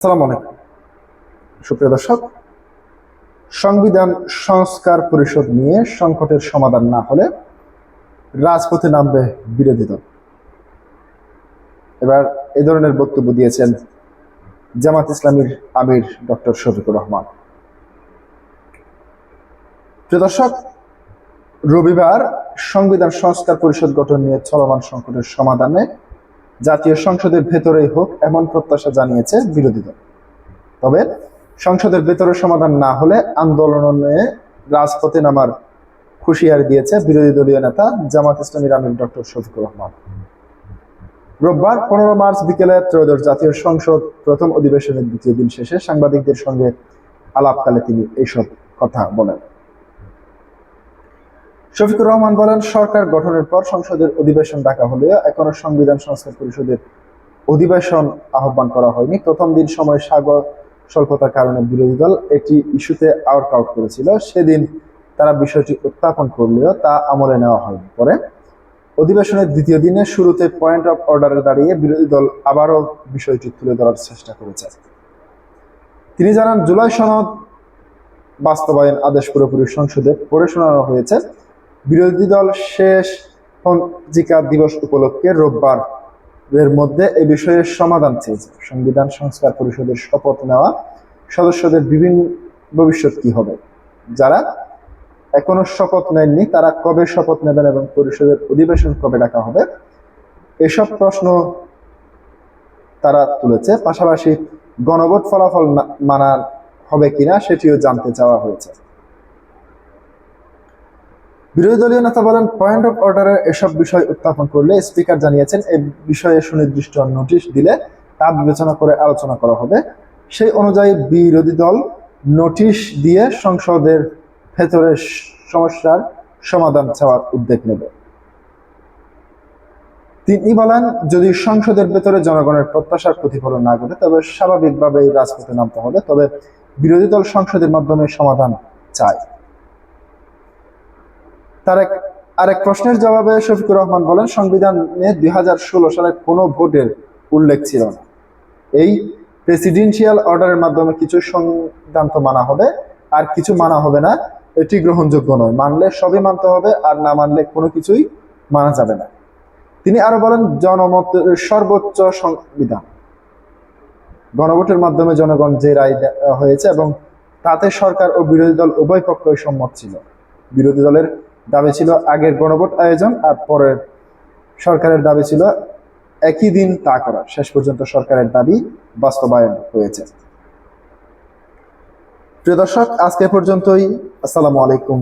আসসালামু আলাইকুম সুপ্রিয় দর্শক, সংবিধান সংস্কার পরিষদ নিয়ে সংকটের সমাধান না হলে রাজপথে নামবে বিরোধী দল। এবার এই ধরনের বক্তব্য দিয়েছেন জামাত ইসলামীর আমির ডক্টর শফিকুর রহমান। প্রিয় দর্শক, রবিবার সংবিধান সংস্কার পরিষদ গঠন নিয়ে চলমান সংকটের সমাধানে জাতীয় সংসদের ভেতরেই হোক এমন প্রত্যাশা জানিয়েছে বিরোধী দল। তবে সংসদের ভেতরে সমাধান না হলে আন্দোলনে রাজপথে নামার হুঁশিয়ারি দিয়েছে বিরোধী দলীয় নেতা জামাত ইসলামীর আমির ডক্টর শফিকুর রহমান। রোববার 15 মার্চ বিকেলে ত্রয়োদশ জাতীয় সংসদ প্রথম অধিবেশনের দ্বিতীয় দিন শেষে সাংবাদিকদের সঙ্গে আলাপকালে তিনি এইসব কথা বলেন। শফিকুর রহমান বলেন, সরকার গঠনের পর সংসদের অধিবেশন ডাকা হলেও এখনো সংবিধান সংস্কার পরিষদের অধিবেশন আহ্বান করা হয়নি। প্রথম দিন সময় স্বল্পতার কারণে বিরোধী দল এটি ইস্যুতে আউট করেছিল। সেদিন তারা বিষয়টি উত্থাপন করলেও তা আমলে নেওয়া হয়নি। পরে অধিবেশনের দ্বিতীয় দিনে শুরুতে পয়েন্ট অফ অর্ডারে দাঁড়িয়ে বিরোধী দল আবারও বিষয়টি তুলে ধরার চেষ্টা করেছে। তিনি জানান, জুলাই সনদ বাস্তবায়ন আদেশ পুরোপুরি সংসদে পড়ে শোনানো হয়েছে। বিরোধী দল শেষ পঞ্জিকা দিবস উপলক্ষে রোববার এর মধ্যে এই বিষয়ে সমাধান চেয়েছে। সংবিধান সংস্কার পরিষদের শপথ নেওয়া সদস্যদের বিভিন্ন ভবিষ্যৎ কি হবে, যারা এখনো শপথ নেননি তারা কবে শপথ নেবেন এবং পরিষদের অধিবেশন কবে ডাকা হবে, এসব প্রশ্ন তারা তুলেছে। পাশাপাশি গণভোট ফলাফল মানা হবে কিনা সেটিও জানতে চাওয়া হয়েছে। বিরোধী দলীয় নেতা বলেন, পয়েন্ট অফ অর্ডারে এসব বিষয় উত্থাপন করলে স্পিকার জানিয়েছেন এই বিষয়ে সুনির্দিষ্ট নোটিশ দিলে তা বিবেচনা করে আলোচনা করা হবে। সেই অনুযায়ী বিরোধী দল নোটিশ দিয়ে সংসদের ভেতরের সমস্যার সমাধান চাওয়ার উদ্যোগ নেবে। তিনি বলেন, যদি সংসদের ভেতরে জনগণের প্রত্যাশার প্রতিফলন না ঘটে তবে স্বাভাবিকভাবেই রাজপথে নামতে হবে। তবে বিরোধী দল সংসদের মাধ্যমে সমাধান চায়। আরেক প্রশ্নের জবাবে শফিকুর রহমান বলেন, সংবিধানে 2016 সালের কোনো ভোটের উল্লেখ ছিল না। এই প্রেসিডেন্সিয়াল অর্ডারের মাধ্যমে কিছু সিদ্ধান্ত মানা হবে আর কিছু মানা হবে না, এটি গ্রহণযোগ্য নয়। মানলে সবই মানতে হবে আর না মানলে কোনো কিছুই মানা যাবে না। তিনি আরো বলেন, জনমতের সর্বোচ্চ সংবিধান, গণভোটের মাধ্যমে জনগণ যে রায় হয়েছে এবং তাতে সরকার ও বিরোধী দল উভয় পক্ষই সম্মত ছিল। বিরোধী দলের দাবি ছিল আগের গণভোট আয়োজন আর পরের সরকারের দাবি ছিল একই দিন তা করা। শেষ পর্যন্ত সরকারের দাবি বাস্তবায়ন হয়েছে। প্রিয় দর্শক, আজকে পর্যন্তই। আসসালামু আলাইকুম।